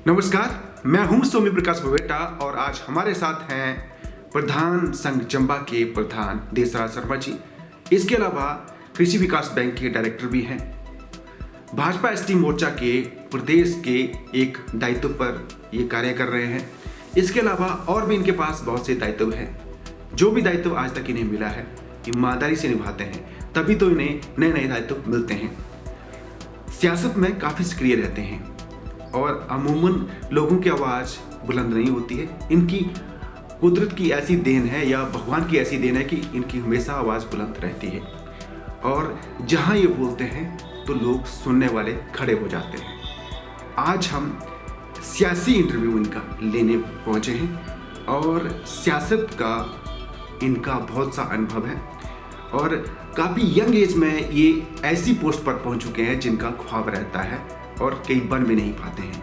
नमस्कार, मैं हूं सौम्य प्रकाश बबेटा और आज हमारे साथ हैं प्रधान संघ चंबा के प्रधान देसराज शर्मा जी। इसके अलावा कृषि विकास बैंक के डायरेक्टर भी हैं। भाजपा एसटी मोर्चा के प्रदेश के एक दायित्व पर ये कार्य कर रहे हैं। इसके अलावा और भी इनके पास बहुत से दायित्व हैं। जो भी दायित्व आज तक इन्हें मिला है ईमानदारी से निभाते हैं, तभी तो इन्हें नए नए दायित्व मिलते हैं। सियासत में काफ़ी सक्रिय रहते हैं और अमूमन लोगों की आवाज़ बुलंद नहीं होती है। इनकी कुदरत की ऐसी देन है या भगवान की ऐसी देन है कि इनकी हमेशा आवाज़ बुलंद रहती है और जहाँ ये बोलते हैं तो लोग सुनने वाले खड़े हो जाते हैं। आज हम सियासी इंटरव्यू इनका लेने पहुँचे हैं और सियासत का इनका बहुत सा अनुभव है और काफ़ी यंग एज में ये ऐसी पोस्ट पर पहुँच चुके हैं जिनका ख्वाब रहता है और कई बन भी नहीं पाते हैं।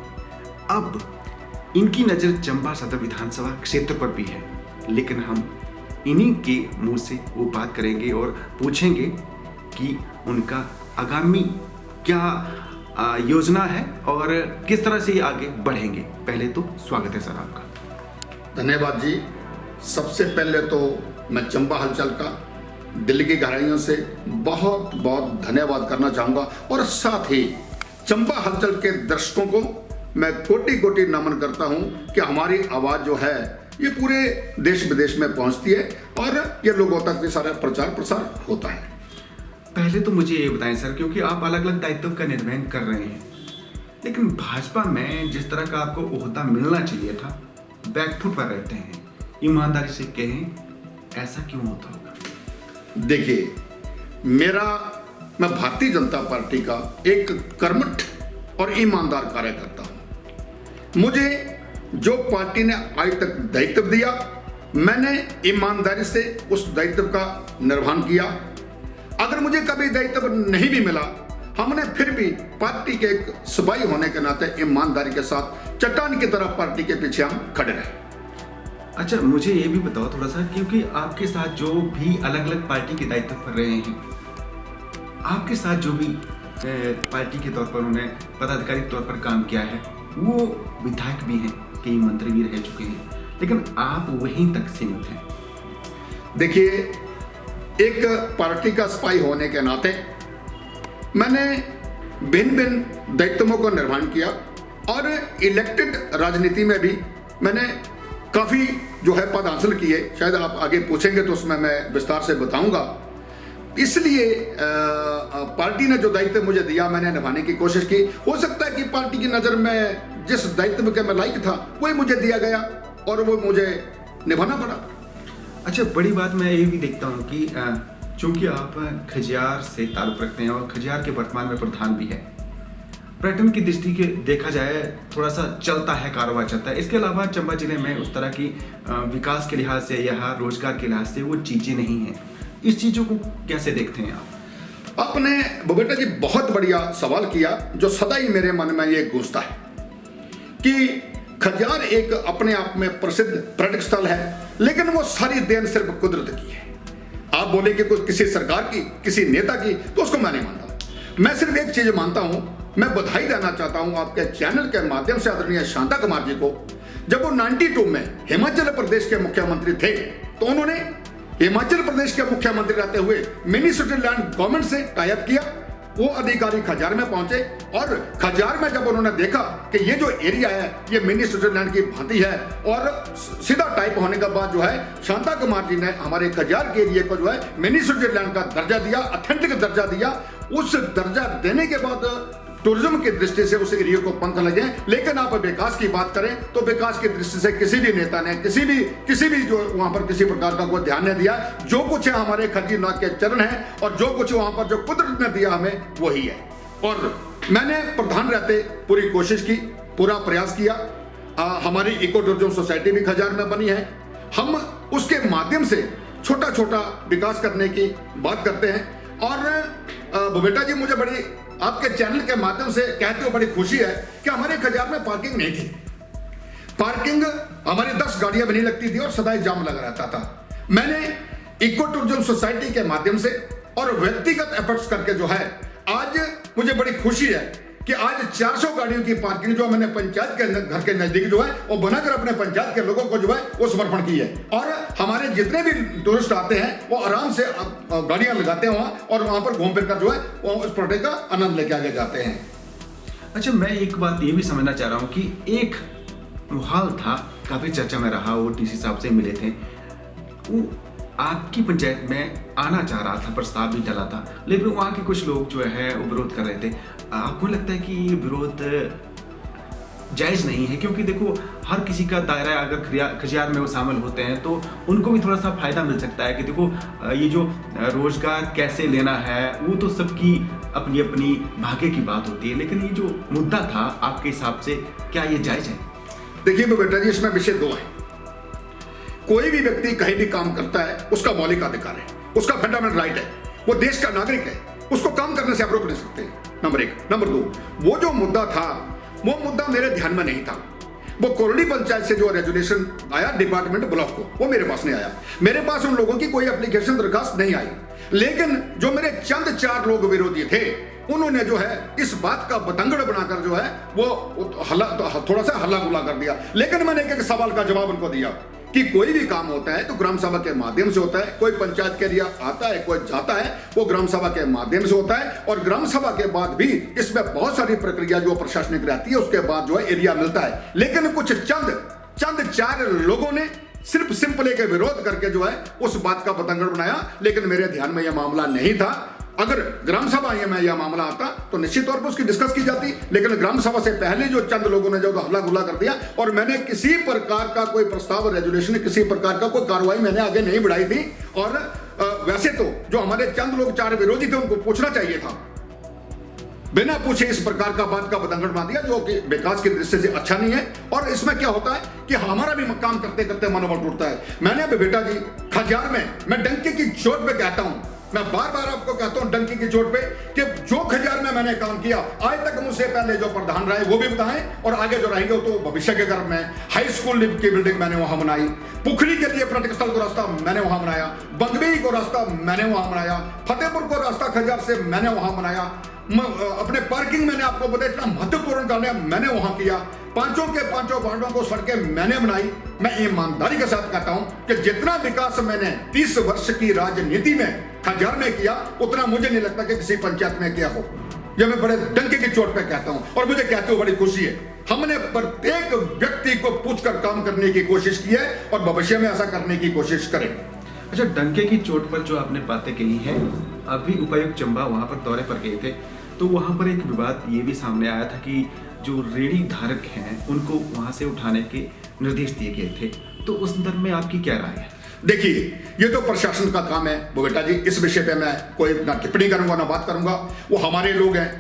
अब इनकी नज़र चंबा सदर विधानसभा क्षेत्र पर भी है, लेकिन हम इन्हीं के मुंह से वो बात करेंगे और पूछेंगे कि उनका आगामी क्या योजना है और किस तरह से ये आगे बढ़ेंगे। पहले तो स्वागत है सर आपका। धन्यवाद जी। सबसे पहले तो मैं चंबा हलचल का दिल की गहराइयों से बहुत बहुत धन्यवाद करना चाहूँगा और साथ ही चंबा हलचल के दर्शकों को मैं कोटि कोटि नमन करता हूं कि हमारी आवाज़ जो है ये पूरे देश विदेश में पहुंचती है और ये लोगों तक भी सारा प्रचार प्रसार होता है। पहले तो मुझे ये बताएं सर, क्योंकि आप अलग अलग दायित्व का निर्वहन कर रहे हैं, लेकिन भाजपा में जिस तरह का आपको ओहदा मिलना चाहिए था, बैकफुट पर रहते हैं। ईमानदारी से कहें, ऐसा क्यों होता होगा? देखिए, मैं भारतीय जनता पार्टी का एक कर्मठ और ईमानदार कार्यकर्ता हूं। मुझे जो पार्टी ने आज तक दायित्व दिया, मैंने ईमानदारी से उस दायित्व का निर्वहन किया। अगर मुझे कभी दायित्व नहीं भी मिला, हमने फिर भी पार्टी के एक सिपाही होने के नाते ईमानदारी के साथ चट्टान की तरह पार्टी के पीछे हम खड़े रहे। अच्छा, मुझे ये भी बताओ थोड़ा सा, क्योंकि आपके साथ जो भी अलग अलग पार्टी के दायित्व कर रहे हैं, आपके साथ जो भी पार्टी के तौर पर उन्होंने पदाधिकारी के तौर पर काम किया है, वो विधायक भी हैं, कई मंत्री भी रह चुके हैं, लेकिन आप वहीं तक सीमित हैं। देखिए, एक पार्टी का सिपाही होने के नाते मैंने भिन्न भिन्न दायित्वों को निर्वहन किया और इलेक्टेड राजनीति में भी मैंने काफ़ी जो है पद हासिल किए। शायद आप आगे पूछेंगे तो उसमें मैं विस्तार से बताऊंगा। इसलिए पार्टी ने जो दायित्व मुझे दिया, मैंने निभाने की कोशिश की। हो सकता है कि पार्टी की नज़र में जिस दायित्व के मैं लायक था वही मुझे दिया गया और वो मुझे निभाना पड़ा। अच्छा, बड़ी बात मैं ये भी देखता हूँ कि चूंकि आप खजियार से ताल्लुक़ रखते हैं और खजियार के वर्तमान में प्रधान भी है, पर्यटन की दृष्टि के देखा जाए थोड़ा सा चलता है, कारोबार चलता है। इसके अलावा चंबा जिले में उस तरह की विकास के लिहाज से या रोजगार के लिहाज से वो चीज़ें नहीं हैं। इस चीज़ों को कैसे देखते हैं आप? आपने बबेटा जी बहुत बढ़िया सवाल किया, जो सदा ही मेरे मन में ये गूंजता है कि खजियार एक अपने आप में प्रसिद्ध पर्यटक स्थल है, लेकिन वो सारी देन सिर्फ कुदरत की है। आप बोले कि कुछ किसी सरकार की, किसी नेता की, तो उसको मैं नहीं मानता। मैं सिर्फ एक चीज मानता हूं, मैं बधाई देना चाहता हूं आपके चैनल के माध्यम से आदरणीय शांता कुमार जी को। जब वो 92 में हिमाचल प्रदेश के मुख्यमंत्री थे तो उन्होंने हिमाचल प्रदेश के मुख्यमंत्री रहते हुए मिनी स्विट्जरलैंड गवर्नमेंट से टाई अप किया। वो अधिकारी खजियार में पहुंचे और खजियार में जब उन्होंने देखा कि ये जो एरिया है ये मिनी स्विट्जरलैंड की भांति है और सीधा टाइप होने के बाद जो है शांता कुमार जी ने हमारे खजियार के एरिया को जो है मिनी स्विट्जरलैंड का दर्जा दिया, ऑथेंटिक दर्जा दिया। उस दर्जा देने के बाद टूरिज्म की दृष्टि से उस एरिया को पंख लगे। लेकिन आप विकास की बात करें तो विकास की दृष्टि से किसी भी नेता ने किसी भी जो वहां पर किसी प्रकार का कोई ध्यान नहीं दिया। जो कुछ है हमारे खजीनाथ के चरण है और जो कुछ वहां पर जो कुदरत ने दिया हमें वही है। और मैंने प्रधान रहते पूरी कोशिश की, पूरा प्रयास किया। हमारी इको टूरिज्म सोसाइटी भी खजियार में बनी है। हम उसके माध्यम से छोटा छोटा विकास करने की बात करते हैं। और बबेटा जी, मुझे बड़ी आपके चैनल के माध्यम से कहते हुए बड़ी खुशी है कि हमारे खजियार में पार्किंग नहीं थी। पार्किंग हमारी 10 गाड़ियां भी नहीं लगती थी और सदा ही जाम लगा रहता था। मैंने इको टूरिज्म सोसाइटी के माध्यम से और व्यक्तिगत एफर्ट्स करके जो है आज मुझे बड़ी खुशी है कि आज 400 गाड़ियों की पार्किंग जो मैंने पंचायत के घर के नजदीक जो है वो बनाकर अपने पंचायत के लोगों को जो है वो समर्पण की है। और हमारे जितने भी टूरिस्ट आते हैं वो आराम से गाड़ियां लगाते हैं वहां और वहां पर घूम फिर कर जो है वो उस प्रोजेक्ट का आनंद लेके आगे जाते हैं। अच्छा, मैं एक बात ये भी समझना चाह रहा हूँ कि एक मुहाल था, काफी चर्चा में रहा, वो डीसी साहब से मिले थे, वो आपकी पंचायत में आना चाह रहा था, प्रस्ताव भी डला था, लेकिन वहाँ के कुछ लोग जो है वो विरोध कर रहे थे। आपको लगता है कि ये विरोध जायज नहीं है? क्योंकि देखो, हर किसी का दायरा, अगर खजियार में वो शामिल होते हैं तो उनको भी थोड़ा सा फायदा मिल सकता है कि देखो ये जो रोजगार कैसे लेना है वो तो सबकी अपनी अपनी भाग्य की बात होती है, लेकिन ये जो मुद्दा था आपके हिसाब से क्या ये जायज है? देखिए बेटा जी, इसमें विषय दो है। कोई भी व्यक्ति कहीं भी काम करता है उसका मौलिक अधिकार है, उसका फंडामेंटल राइट है, वो देश का नागरिक है, उसको काम करने से आप रोक नहीं सकते, नंबर एक। नंबर दो, वो जो मुद्दा था वो मुद्दा मेरे ध्यान में नहीं था। वो कोरली पंचायत से जो रेजुलेशन आया डिपार्टमेंट ब्लॉक को, वो मेरे पास नहीं आया। मेरे पास उन लोगों की कोई एप्लीकेशन दरखास्त नहीं आई, लेकिन जो मेरे चंद 4 लोग विरोधी थे उन्होंने जो है इस बात का बतंगड़ बनाकर जो है वो थोड़ा सा हल्ला गुल्ला कर दिया। लेकिन मैंने एक सवाल का जवाब उनको दिया कि कोई भी काम होता है तो ग्राम सभा के माध्यम से होता है। कोई पंचायत के एरिया आता है, कोई जाता है, वो ग्राम सभा के माध्यम से होता है, और ग्राम सभा के बाद भी इसमें बहुत सारी प्रक्रिया जो प्रशासनिक रहती है, उसके बाद जो है एरिया मिलता है। लेकिन कुछ चंद 4 लोगों ने सिर्फ सिंपल के विरोध करके जो है उस बात का बतंगड़ बनाया, लेकिन मेरे ध्यान में यह मामला नहीं था। अगर ग्राम सभा में यह मामला आता तो निश्चित तौर पर उसकी डिस्कस की जाती, लेकिन ग्राम सभा से पहले जो चंद लोगों ने जो हल्ला गुल्ला कर दिया, और मैंने किसी प्रकार का कोई प्रस्ताव, रेजुलेशन, किसी प्रकार का कोई कार्रवाई मैंने आगे नहीं बढ़ाई थी। और वैसे तो जो हमारे चंद लोग 4 विरोधी थे उनको पूछना चाहिए था, बिना पूछे इस प्रकार का बात का बतंगड़ बना दिया, जो कि विकास की दृष्टि से अच्छा नहीं है। और इसमें क्या होता है कि हमारा भी काम करते करते मनोबल टूटता है। मैंने अभी बेटा जी खजियार में मैं डंके की चोट पे कहता हूं, मैं बार बार आपको कहता हूं डंकी की चोट पे, कि जो खजियार में मैंने काम किया आज तक मुझसे पहले जो प्रधान रहे वो भी बताएं, और आगे जो रहेंगे तो भविष्य के गर्भ में। हाई स्कूल की बिल्डिंग मैंने वहां बनाई, पुखरी के लिए पर्यटक स्थल को रास्ता मैंने वहां बनाया, बंगबई को रास्ता मैंने वहां बनाया, फतेहपुर को रास्ता खजियार से मैंने वहां बनाया, अपने पार्किंग मैंने आपको बताया इतना महत्वपूर्ण कार्य मैंने वहां किया, 5 वार्डों को सड़कें मैंने बनाई। मैं ईमानदारी के साथ कहता हूं कि जितना विकास मैंने 30 वर्ष की राजनीति में खजियार में किया, उतना मुझे नहीं लगता कि किसी पंचायत में किया हो। यह मैं बड़े डंके की चोट पे कहता हूं, और मुझे कहते हुए बड़ी खुशी है। हमने प्रत्येक व्यक्ति को पूछकर काम करने की कोशिश की है और भविष्य में ऐसा करने की कोशिश करें। अच्छा, डंके की चोट पर जो आपने बातें कही हैं, अभी उपायुक्त चंबा वहां पर दौरे पर गए थे, तो वहां पर एक विवाद ये भी सामने आया था कि जो रेडी धारक हैं उनको वहां से उठाने के निर्देश दिए गए थे, तो उस संदर्भ में आपकी क्या राय है? देखिए, ये तो प्रशासन का काम है वो बेटा जी, इस विषय पे मैं कोई ना टिप्पणी करूंगा ना बात करूंगा। वो हमारे लोग हैं,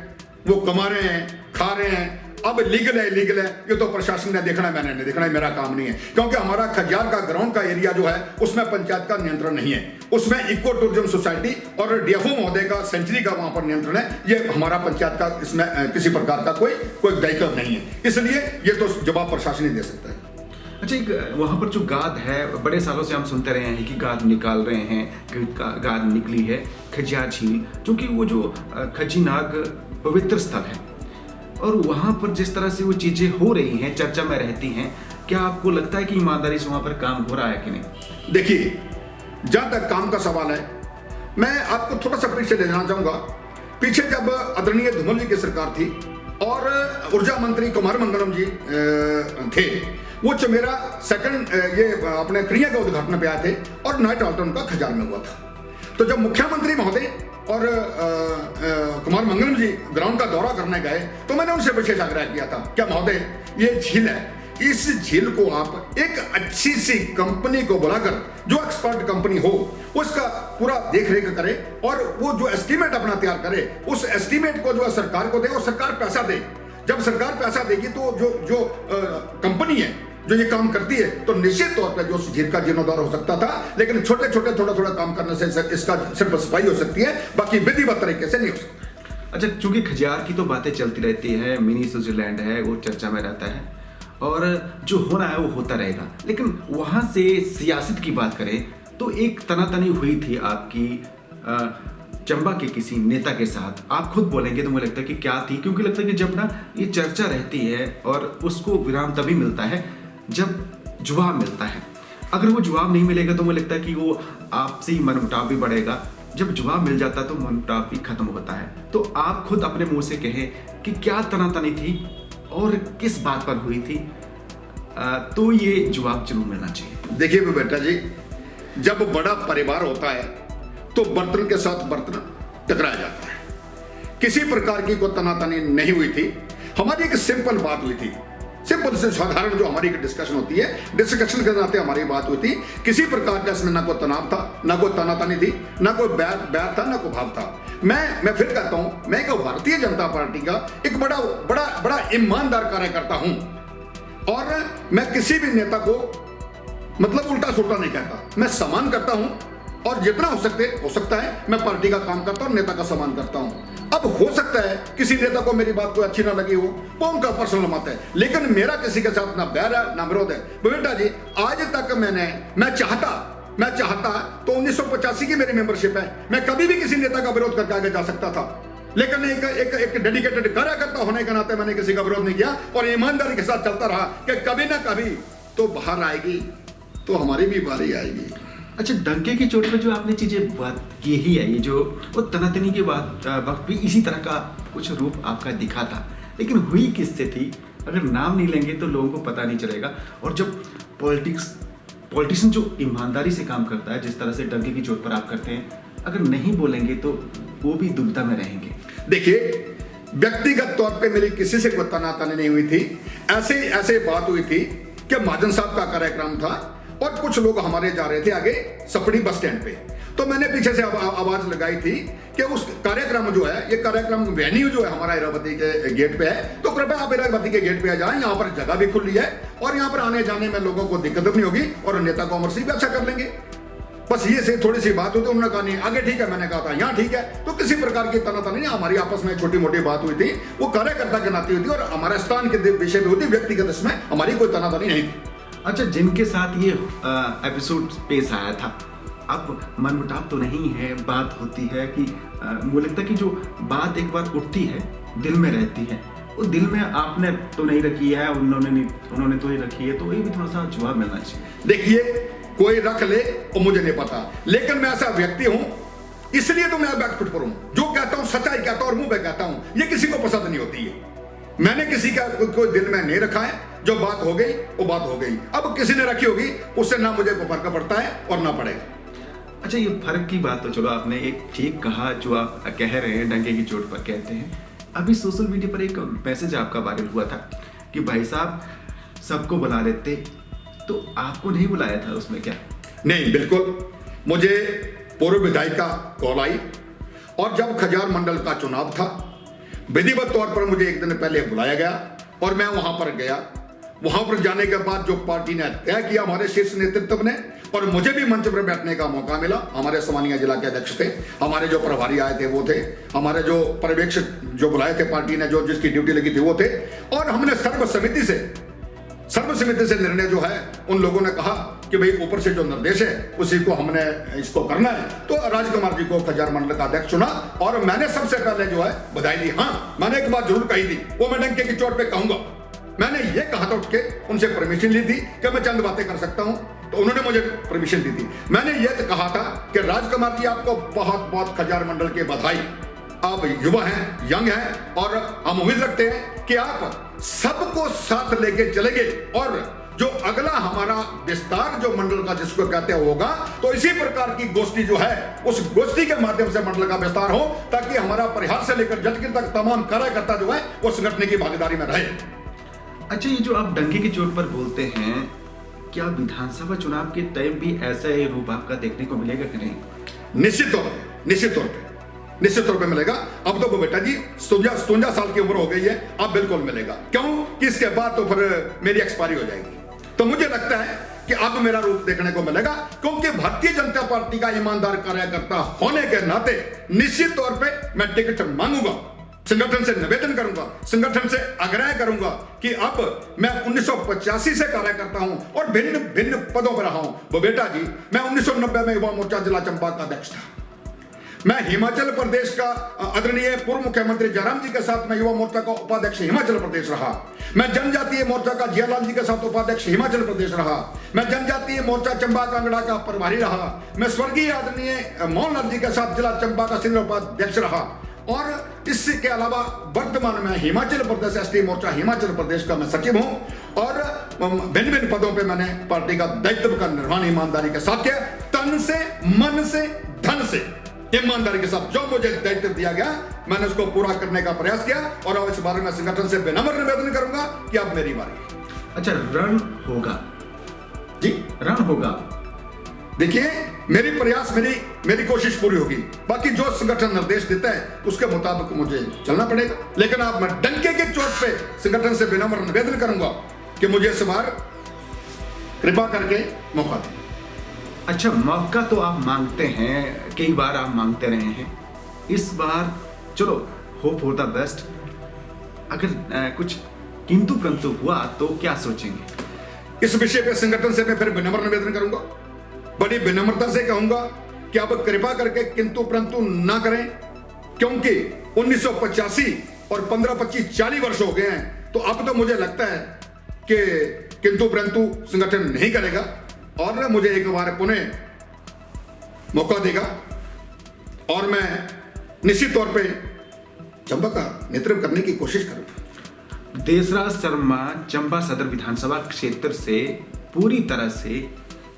वो कमा रहे हैं, खा रहे हैं, अब लीगल है इलीगल है ये तो प्रशासन ने देखना है, मैंने नहीं देखना है, मेरा काम नहीं है। क्योंकि हमारा खजियार का ग्राउंड का एरिया जो है उसमें पंचायत का नियंत्रण नहीं है, उसमें इको टूरिज्म सोसाइटी और डीएफओ महोदय का सेंचुरी का वहां पर नियंत्रण है। ये हमारा पंचायत का इसमें किसी प्रकार का कोई दायित्व नहीं है, इसलिए ये तो जवाब प्रशासन ही दे सकता है। अच्छा, एक वहाँ पर जो गाद है, बड़े सालों से हम सुनते रहे हैं कि गाद निकाल रहे हैं, कि गाद निकली है खजियार झील, जो कि वो जो खजीनाग पवित्र स्थल है, और वहाँ पर जिस तरह से वो चीज़ें हो रही हैं, चर्चा में रहती हैं, क्या आपको लगता है कि ईमानदारी से वहाँ पर काम हो रहा है कि नहीं? देखिए, जहाँ तक काम का सवाल है, मैं आपको थोड़ा सा पीछे ले जाना चाहूँगा। पीछे जब आदरणीय धूमल जी की सरकार थी और ऊर्जा मंत्री कुमार मंगलम जी थे, वो चमेरा सेकंड ये अपने क्रिया के उद्घाटन पे आए थे और नाइट हॉल्ट उनका खजियार में हुआ था। तो जब मुख्यमंत्री महोदय और कुमार मंगलम जी ग्राउंड का दौरा करने गए तो मैंने उनसे विशेष आग्रह किया था, क्या महोदय ये झील है, इस झील को आप एक अच्छी सी कंपनी को बुलाकर, जो एक्सपर्ट कंपनी हो, उसका पूरा देख रेख करे और वो जो एस्टीमेट अपना तैयार करे, उस एस्टीमेट को जो है सरकार को दे और सरकार पैसा दे। जब सरकार पैसा देगी तो जो कंपनी है जो ये काम करती है तो निश्चित तौर पर जो झील का जीर्णोद्धार हो सकता था, लेकिन छोटे छोटे थोड़ा काम करने से इसका सिर्फ सफाई हो सकती है, बाकी विधिवत तरीके से नहीं हो सकता। अच्छा, चूंकि खजियार की तो बातें चलती रहती है, मिनी स्विट्जरलैंड है, वो चर्चा में रहता है और जो होना है वो होता रहेगा, लेकिन वहां से सियासत की बात करें तो एक तनातनी हुई थी आपकी चंबा के किसी नेता के साथ आप खुद बोलेंगे तो मुझे लगता है कि क्या थी, क्योंकि लगता है कि जब ना ये चर्चा रहती है और उसको विराम तभी मिलता है जब जवाब मिलता है। अगर वो जवाब नहीं मिलेगा तो मुझे लगता है कि वो आपसी मनमुटाव भी बढ़ेगा। जब जवाब मिल जाता है तो मनमुटाव भी खत्म होता है। तो आप खुद अपने मुंह से कहें कि क्या तनातनी थी और किस बात पर हुई थी, तो ये जवाब जरूर मिलना चाहिए। देखिए बेटा जी, जब बड़ा परिवार होता है तो बर्तन के साथ बर्तन टकराया जाता है। किसी प्रकार की कोई तनातनी नहीं हुई थी। हमारी एक सिंपल बात हुई थी, सिंपल से साधारण जो हमारी डिस्कशन होती है, डिस्कशन के नाते हमारी बात हुई थी। किसी प्रकार का इसमें ना कोई तनाव था, ना कोई तनातनी थी, ना कोई बैर था, ना कोई भाव था। मैं फिर कहता हूं, मैं एक भारतीय जनता पार्टी का एक बड़ा बड़ा बड़ा ईमानदार कार्यकर्ता हूं और मैं किसी भी नेता को मतलब उल्टा सुल्टा नहीं कहता। मैं सम्मान करता हूं और जितना हो सकता है मैं पार्टी का काम करता हूं, नेता का सम्मान करता हूं। अब हो सकता है किसी नेता को मेरी बात कोई अच्छी ना लगी हो, वो उनका पर्सनल मत है, लेकिन मेरा किसी के साथ ना बैर है ना विरोध है। बेटा जी, आज तक मैं चाहता तो 1985 की मेरी मेंबरशिप है, मैं कभी भी किसी नेता का विरोध करके आगे जा सकता था, लेकिन एक डेडिकेटेड कार्यकर्ता होने के नाते मैंने किसी का विरोध नहीं किया और ईमानदारी के साथ चलता रहा कि कभी ना कभी तो बाहर आएगी तो हमारी भी बारी आएगी। अच्छा, डंके की चोट पे जो आपने चीजें बात की ही है, ये जो वो तनातनी के बाद वक्त भी इसी तरह का कुछ रूप आपका दिखा था, लेकिन हुई किससे थी? अगर नाम नहीं लेंगे तो लोगों को पता नहीं चलेगा। और जब पॉलिटिशियन जो ईमानदारी से काम करता है, जिस तरह से डंके की चोट पर आप करते हैं, अगर नहीं बोलेंगे तो वो भी दुविधा में रहेंगे। देखिए, व्यक्तिगत तौर पे मेरी किसी से कोई तनातनी नहीं हुई थी। ऐसे बात हुई थी कि महाजन साहब का कार्यक्रम था और कुछ लोग हमारे जा रहे थे आगे सपड़ी बस स्टैंड पे, तो मैंने पीछे से आवाज लगाई थी कि उस कार्यक्रम जो है, ये कार्यक्रम वेन्यू जो है हमारा इरावती के गेट पे है, तो कृपया आप इरावती के गेट पे आ जाएं, यहाँ पर जगह भी खुली है और यहाँ पर आने जाने में लोगों को दिक्कत नहीं होगी और नेता को अमर सिंह भी अच्छा कर लेंगे। बस ये से थोड़ी सी बात हुई, तो उन्होंने कहा नहीं आगे ठीक है, मैंने कहा था यहाँ ठीक है। तो किसी प्रकार की तनातनी नहीं, हमारी आपस में छोटी मोटी बात हुई थी, वो कार्यकर्ता के नाते हुई थी और हमारे स्थान के विषय में हुई थी, व्यक्तिगत इसमें हमारी कोई तनातनी नहीं थी। अच्छा, जिनके साथ ये एपिसोड पेश आया था, अब मनमुटाव तो नहीं है, बात होती है कि मुझे लगता है कि जो बात एक बार उठती है दिल में रहती है, वो दिल में आपने तो नहीं रखी है, उन्होंने तो ही रखी है, तो ये भी थोड़ा सा जवाब मिलना चाहिए। देखिए, कोई रख ले वो मुझे नहीं पता, लेकिन मैं ऐसा व्यक्ति हूं, इसलिए तो मैं बैकफुट पर हूं। जो कहता हूं सच्चाई कहता हूं और मुंह पे कहता हूं, ये किसी को पसंद नहीं होती है। मैंने किसी का कोई दिल में नहीं रखा है, जो बात हो गई वो बात हो गई। अब किसी ने रखी होगी, उससे ना मुझे कोई फर्क पड़ता है और ना पड़ेगा। अच्छा, ये फर्क की बात तो चलो आपने एक ठीक कहा, जो आप कह रहे हैं डंके की चोट पर कहते हैं। अभी सोशल मीडिया पर एक मैसेज आपका वायरल हुआ था कि भाई साहब सबको बुला लेते, तो आपको नहीं बुलाया था उसमें क्या? नहीं, बिल्कुल। मुझे पूर्व विधायिका कॉल आई और जब खजार मंडल का चुनाव था, विधिवत तौर पर मुझे एक दिन पहले बुलाया गया और मैं वहां पर गया। वहां पर जाने के बाद जो पार्टी ने तय किया हमारे शीर्ष नेतृत्व ने, और मुझे भी मंच पर बैठने का मौका मिला। हमारे समानिया जिला के अध्यक्ष थे, हमारे जो प्रभारी आए थे वो थे, हमारे जो पर्यवेक्षक जो बुलाए थे पार्टी ने, जो जिसकी ड्यूटी लगी थी वो थे, और हमने सर्वसम्मति से निर्णय जो है, उन लोगों ने कहा कि भाई ऊपर से जो निर्देश है उसी को हमने इसको करना है। तो राजकुमार जी को खजार मंडल का अध्यक्ष चुना और मैंने सबसे पहले जो है बधाई दी। हाँ, मैंने एक बात जरूर कही थी, वो मैं डंके की चोट पे कहूंगा। मैंने ये कहा था उठ के, उनसे परमिशन ली थी कि मैं चंद बातें कर सकता हूं, तो उन्होंने मुझे परमिशन दी थी। मैंने ये कहा था कि राजकुमार जी आपको बहुत बहुत खजार मंडल के बधाई। आप युवा हैं, यंग हैं, और हम उम्मीद रखते हैं कि आप सबको साथ लेके चलेंगे और जो अगला हमारा विस्तार जो मंडल का जिसको कहते होगा, तो इसी प्रकार की गोष्ठी जो है उस गोष्ठी के माध्यम से मंडल का विस्तार हो, ताकि हमारा परिहार से लेकर जटगिर तक तमाम कार्यकर्ता जो है वो संगठन की भागीदारी में रहे। अच्छा, ये जो आप डंके की चोट पर बोलते हैं, क्या विधानसभा चुनाव के टाइम भी ऐसा ही रूप आपका देखने को मिलेगा कि नहीं? निश्चित तौर पे मिलेगा। अब तो वो बेटा जी 57 साल की उम्र हो गई है, अब बिल्कुल मिलेगा। क्यों कि इसके बाद तो फिर मेरी एक्सपायरी हो जाएगी। तो मुझे लगता है कि अब मेरा रूप देखने को मिलेगा, क्योंकि भारतीय जनता पार्टी का ईमानदार कार्यकर्ता होने के नाते निश्चित तौर पे मैं टिकट मांगूंगा, संगठन से निवेदन करूंगा, संगठन से आग्रह करूंगा कि अब मैं 1985 से कार्यकर्ता हूं और भिन्न भिन्न पदों पर रहा हूं। वो बेटा जी, मैं 1990 में युवा मोर्चा जिला चंबा का अध्यक्ष था। मैं हिमाचल प्रदेश का आदरणीय पूर्व मुख्यमंत्री जयराम जी के साथ मैं युवा मोर्चा का उपाध्यक्ष हिमाचल प्रदेश रहा। मैं जनजातीय मोर्चा का जियालाल जी के साथ उपाध्यक्ष हिमाचल प्रदेश रहा। मैं जनजातीय मोर्चा चंबा कांगड़ा का प्रभारी रहा। मैं स्वर्गीय आदरणीय मोहनलाल जी के साथ जिला चंबा का सीनियर उपाध्यक्ष रहा। और इसके अलावा वर्तमान में हिमाचल प्रदेश एसटी मोर्चा हिमाचल प्रदेश का मैं सचिव हूं और भिन्न भिन्न पदों पे मैंने पार्टी का दायित्व का निर्वहन ईमानदारी के साथ किया। तन से, मन से, धन से, ईमानदारी के साथ जो मुझे दायित्व दिया गया मैंने उसको पूरा करने का प्रयास किया। और अब इस बारे में संगठन से विनम्र निवेदन करूंगा कि अब मेरी बारी है। अच्छा, रण होगा जी, रण होगा। देखिए, मेरी प्रयास, मेरी कोशिश पूरी होगी। बाकी जो संगठन निर्देश देता है उसके मुताबिक मुझे चलना पड़ेगा। लेकिन अब मैं डंके के चोट पे संगठन से विनम्र निवेदन करूंगा कि मुझे इस बार कृपा करके मौका दें। अच्छा, मौका तो आप मांगते हैं, कई बार आप मांगते रहे हैं। इस बार चलो, होप फॉर द बेस्ट। अगर कुछ किंतु परंतु हुआ तो क्या सोचेंगे? इस विषय पे संगठन से मैं फिर विनम्र निवेदन करूंगा, बड़ी विनम्रता से कहूंगा कि अब कृपा करके किंतु परंतु ना करें, क्योंकि 1985 और 15, 25, 40 वर्ष हो गए हैं। तो अब तो मुझे लगता है कि किंतु परंतु संगठन नहीं करेगा और मुझे एक बार पुनः मौका देगा और मैं निश्चित तौर पे चंबा का नेतृत्व करने की कोशिश करूंगा। देसराज शर्मा चंबा सदर विधानसभा क्षेत्र से पूरी तरह से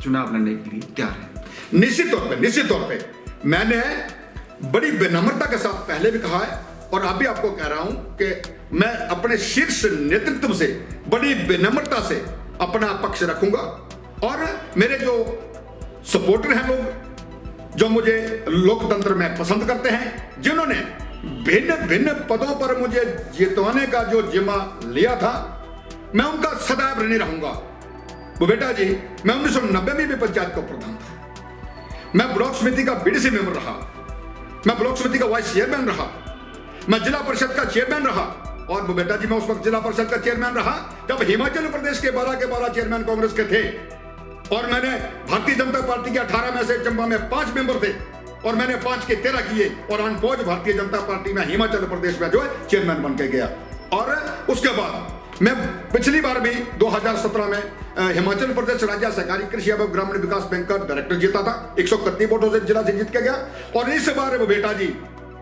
चुनाव लड़ने के लिए तैयार है। निश्चित तौर पे मैंने बड़ी विनम्रता के साथ पहले भी कहा है और अभी आपको कह रहा हूं कि मैं अपने शीर्ष नेतृत्व से बड़ी विनम्रता से अपना पक्ष रखूंगा। और मेरे जो सपोर्टर हैं, लोग जो मुझे लोकतंत्र में पसंद करते हैं, जिन्होंने भिन्न भिन्न पदों पर मुझे जितवाने का जो जिम्मा लिया था, मैं उनका सदैव ऋणी रहूंगा। वो बेटा जी, मैं 1990 में भी पंचायत का प्रधान था। मैं ब्लॉक समिति का बीडीसी मेंबर रहा। मैं ब्लॉक समिति का वाइस चेयरमैन रहा। मैं जिला परिषद का चेयरमैन रहा। और वो बेटा जी, मैं उस वक्त जिला परिषद का चेयरमैन रहा जब हिमाचल प्रदेश के 12 के 12 चेयरमैन कांग्रेस के थे। और मैंने भारतीय जनता पार्टी के 18 में से चंबा में 5 मेंबर थे और मैंने 5 के 13 किए और अनफौज भारतीय जनता पार्टी में हिमाचल प्रदेश में जो है चेयरमैन बन के गया। और उसके बाद मैं पिछली बार भी 2017 में हिमाचल प्रदेश राज्य सहकारी कृषि एवं ग्रामीण विकास बैंक का डायरेक्टर जीता था। 131 वोटों से जिला से जीत के गया। और इस बार वो बेटा जी,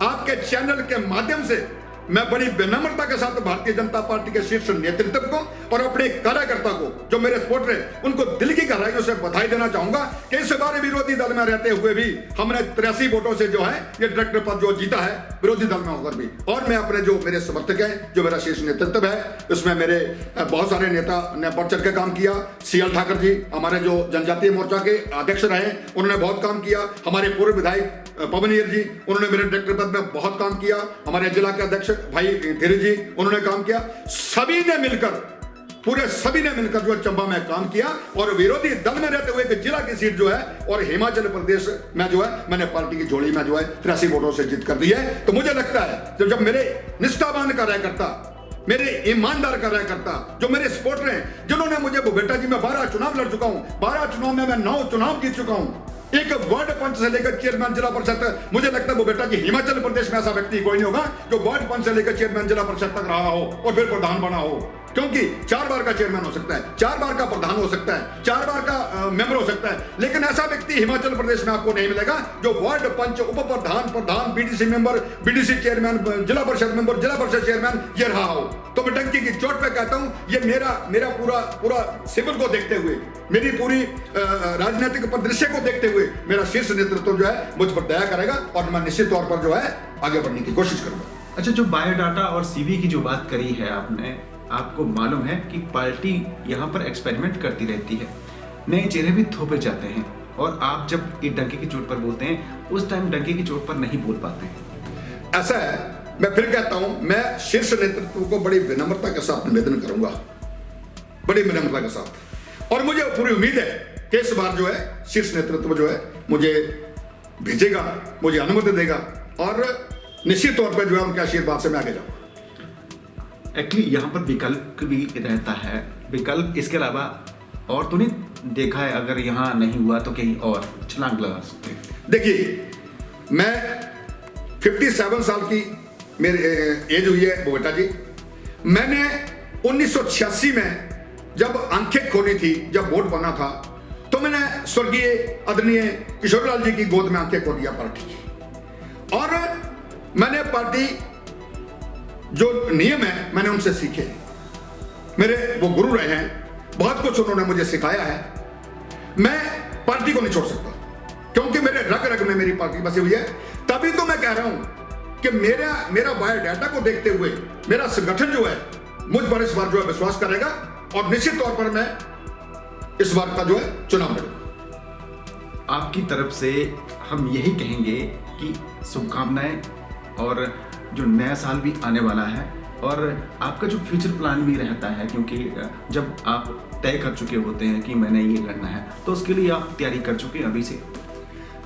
आपके चैनल के माध्यम से मैं बड़ी विनम्रता के साथ भारतीय जनता पार्टी के शीर्ष नेतृत्व को और अपने कार्यकर्ता को, जो मेरे सपोर्टर हैं, उनको दिल की गहराइयों से बधाई देना चाहूंगा कि इस बार विरोधी दल में रहते हुए भी हमने 83 वोटों से जो है ये डायरेक्टर पद जो जीता है, विरोधी दल में होकर भी। और मैं अपने जो मेरे समर्थक हैं, जो मेरा शीर्ष नेतृत्व है, उसमें मेरे बहुत सारे नेता ने बढ़ चढ़ के काम किया। CL ठाकर जी हमारे जो जनजातीय मोर्चा के अध्यक्ष रहे, उन्होंने बहुत काम किया। हमारे पूर्व विधायक पवनीर जी, उन्होंने मेरे डायरेक्टर पद में बहुत काम किया। हमारे जिला के अध्यक्ष भाई धीरे जी, उन्होंने काम किया। सभी ने मिलकर जो चंबा में काम किया और विरोधी दल में रहते हुए कि जिला की सीट जो है और हिमाचल प्रदेश में जो है मैंने पार्टी की झोली में जो है 83 वोटों से जीत कर दी है। तो मुझे लगता है जब मेरे निष्ठावान कार्यकर्ता, मेरे ईमानदार कार्यकर्ता, जो मेरे सपोर्टर हैं, जिन्होंने मुझे, वो बेटा जी, मैं 12 चुनाव लड़ चुका हूं। 12 चुनाव में मैं 9 चुनाव जीत चुका हूं, एक वार्ड पंच से लेकर चेयरमैन जिला परिषद तक। मुझे लगता है वो बेटा जी, हिमाचल प्रदेश में ऐसा व्यक्ति कोई नहीं होगा जो वार्ड पंच से लेकर चेयरमैन जिला परिषद तक रहा हो और फिर प्रधान बना हो। क्योंकि 4 बार का चेयरमैन हो सकता है, 4 बार का प्रधान हो सकता है, 4 बार का मेंबर हो सकता है, लेकिन ऐसा व्यक्ति हिमाचल प्रदेश में आपको नहीं मिलेगा जो वार्ड पंच, उप प्रधान, प्रधान, बीडीसी मेंबर, बीडीसी चेयरमैन, जिला परिषद मेंबर, जिला परिषद चेयरमैन ये रहा हो। तो मैं डंकी की चोट पे कहता हूं, ये मेरा पूरा सिविल को देखते हुए, मेरी पूरी राजनीतिक परिदृश्य को देखते हुए मेरा शीर्ष नेतृत्व जो है मुझ पर दया करेगा और मैं निश्चित तौर पर जो है आगे बढ़ने की कोशिश करूंगा। अच्छा, जो बायोडाटा और CV की जो बात करी है आपने, आपको मालूम है कि पार्टी यहाँ पर एक्सपेरिमेंट करती रहती है, नए चेहरे भी थोपे जाते हैं और आप जब ये डंके की चोट पर बोलते हैं, उस टाइम डंके की चोट पर नहीं बोल पाते हैं। ऐसा है, मैं फिर कहता हूं, मैं शीर्ष नेतृत्व को बड़ी विनम्रता के साथ निवेदन करूंगा, बड़ी विनम्रता के साथ। और मुझे पूरी उम्मीद है कि इस बार जो है शीर्ष नेतृत्व जो है मुझे भेजेगा, मुझे अनुमति देगा और निश्चित तौर पर जो है उनके आशीर्वाद से मैं आगे जाऊंगा। एक्चुअली यहाँ पर विकल्प भी रहता है, विकल्प इसके अलावा और तो नहीं देखा है, अगर यहाँ नहीं हुआ तो कहीं और छलांग लगा सकते हैं। देखिए, मैं 57 साल की मेरी एज हुई है बेटा जी। मैंने 1986 में जब आंखें खोली थी, जब वोट बना था, तो मैंने स्वर्गीय आदरणीय किशोरलाल जी की गोद में आंखें खोल दिया पार्टी की, और मैंने पार्टी जो नियम है मैंने उनसे सीखे। मेरे वो गुरु रहे हैं, बहुत कुछ उन्होंने मुझे सिखाया है। मैं पार्टी को नहीं छोड़ सकता क्योंकि मेरे रग रग में मेरी पार्टी बसी हुई है। तभी तो मैं कह रहा हूं कि मेरा बायोडाटा को देखते हुए मेरा संगठन जो है मुझ पर इस बार जो है विश्वास करेगा, और निश्चित तौर पर मैं इस बार का जो है चुनाव लड़ूंगा। आपकी तरफ से हम यही कहेंगे कि शुभकामनाएं, और जो नया साल भी आने वाला है, और आपका जो फ्यूचर प्लान भी रहता है, क्योंकि जब आप तय कर चुके होते हैं कि मैंने ये करना है, तो उसके लिए आप तैयारी कर चुके हैं अभी से?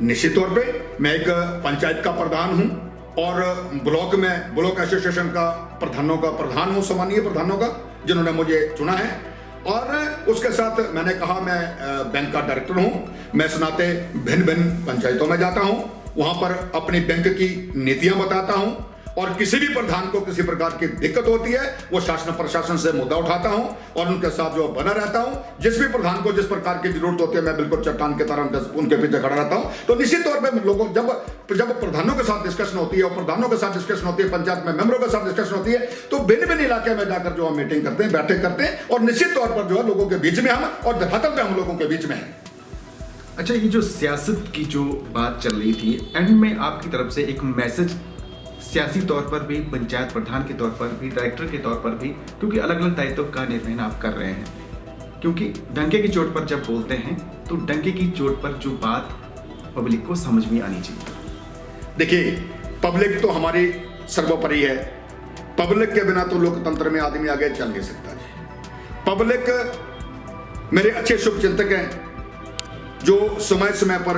निश्चित तौर पे मैं एक पंचायत का प्रधान हूं, और ब्लॉक एसोसिएशन का प्रधानों का प्रधान हूं, सम्मानीय प्रधानों का, जिन्होंने मुझे चुना है। और उसके साथ मैंने कहा मैं बैंक का डायरेक्टर हूं। मैं इस नाते भिन्न भिन्न पंचायतों में जाता हूं, वहां पर अपनी बैंक की नीतियां बताता हूं, और किसी भी प्रधान को किसी प्रकार की दिक्कत होती है वो शासन प्रशासन से मुद्दा उठाता हूं, और उनके साथ जो बना रहता हूं। जिस भी प्रधान को जिस प्रकार की जरूरत होती है मैं बिल्कुल चट्टान की तरह उनके पीछे खड़ा रहता हूं। तो निश्चित तौर पर लोगों जब प्रधानों के साथ डिस्कशन होती है, और प्रधानों के साथ डिस्कशन होती है, पंचायत में मेंबरों के साथ डिस्कशन होती है, तो भिन्न भिन्न इलाके में जाकर जो हम मीटिंग करते हैं, बैठक करते हैं, और निश्चित तौर पर जो है लोगों के बीच में हम, और धरातल पे हम लोगों के बीच में है। अच्छा, ये जो सियासत की जो बात चल रही थी, एंड में आपकी तरफ से एक मैसेज सियासी तौर पर भी, पंचायत प्रधान के तौर पर भी, डायरेक्टर के तौर पर भी, क्योंकि अलग अलग दायित्व का निर्वहन आप कर रहे हैं, क्योंकि डंके की चोट पर जब बोलते हैं तो डंके की चोट पर जो बात पब्लिक को समझ में आनी चाहिए। देखिए, पब्लिक तो हमारी सर्वोपरि है। पब्लिक के बिना तो लोकतंत्र में आदमी आगे चल नहीं सकता जी। पब्लिक मेरे अच्छे शुभचिंतक हैं, जो समय समय पर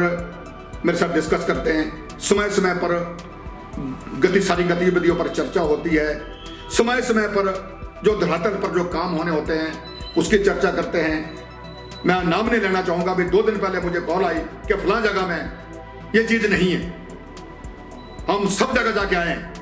मेरे साथ डिस्कस करते हैं, समय समय पर सारी गतिविधियों पर चर्चा होती है, समय समय पर जो धरातल पर जो काम होने होते हैं उसकी चर्चा करते हैं। मैं नाम नहीं लेना चाहूंगा, अभी 2 दिन पहले मुझे कॉल आई कि फलां जगह में ये चीज नहीं है, हम सब जगह जाके आए हैं।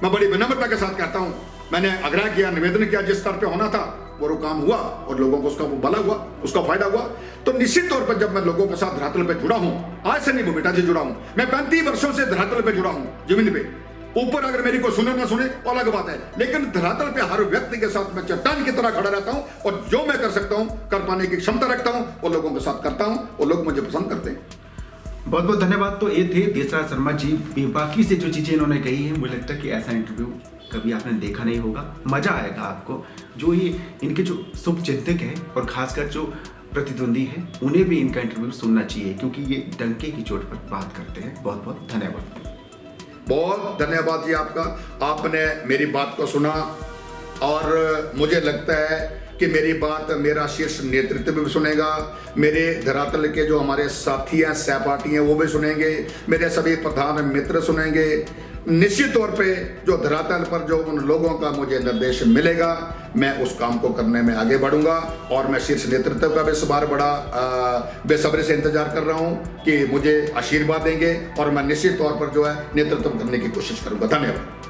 मैं बड़ी विनम्रता के साथ कहता हूं, मैंने आग्रह किया, निवेदन किया, जिस स्तर पे होना था वो काम हुआ, और लोगों को उसका भला हुआ, उसका फायदा हुआ। तो निश्चित तौर पर जब मैं लोगों के साथ धरातल पे जुड़ा हूं, आज से नहीं बेटा जी जुड़ा हूं, मैं 35 वर्षों से धरातल पे जुड़ा हूं, जमीन पे। ऊपर अगर मेरी को सुने ना सुने वो अलग बात है, लेकिन धरातल पे हर व्यक्ति के साथ मैं चट्टान की तरह खड़ा रहता हूं, और जो मैं कर सकता हूं, कर पाने की क्षमता रखता हूं, वो लोगों के साथ करता हूं, वो लोग मुझे पसंद करते हैं। बहुत बहुत धन्यवाद। तो ये थे देसराज शर्मा जी। बाकी से जो चीजें इन्होंने कही है, मुझे लगता है कि ऐसा इंटरव्यू कभी आपने देखा नहीं होगा। मजा आएगा आपको। जो ये इनके जो शुभचिंतक है, और खासकर जो प्रतिद्वंदी है, उन्हें भी इनका इंटरव्यू सुनना चाहिए, क्योंकि ये डंके की चोट पर बात करते हैं। बहुत बहुत धन्यवाद। बहुत धन्यवाद जी आपका, आपने मेरी बात को सुना, और मुझे लगता है कि मेरी बात मेरा शीर्ष नेतृत्व भी सुनेगा, मेरे धरातल के जो हमारे साथी हैं, सहपाठी हैं, वो भी सुनेंगे, मेरे सभी प्रधान मित्र सुनेंगे। निश्चित तौर पे जो धरातल पर जो उन लोगों का मुझे निर्देश मिलेगा, मैं उस काम को करने में आगे बढ़ूंगा, और मैं शीर्ष नेतृत्व का भी इस बार बड़ा बेसब्री से इंतजार कर रहा हूं कि मुझे आशीर्वाद देंगे, और मैं निश्चित तौर पर जो है नेतृत्व करने की कोशिश करूंगा। धन्यवाद।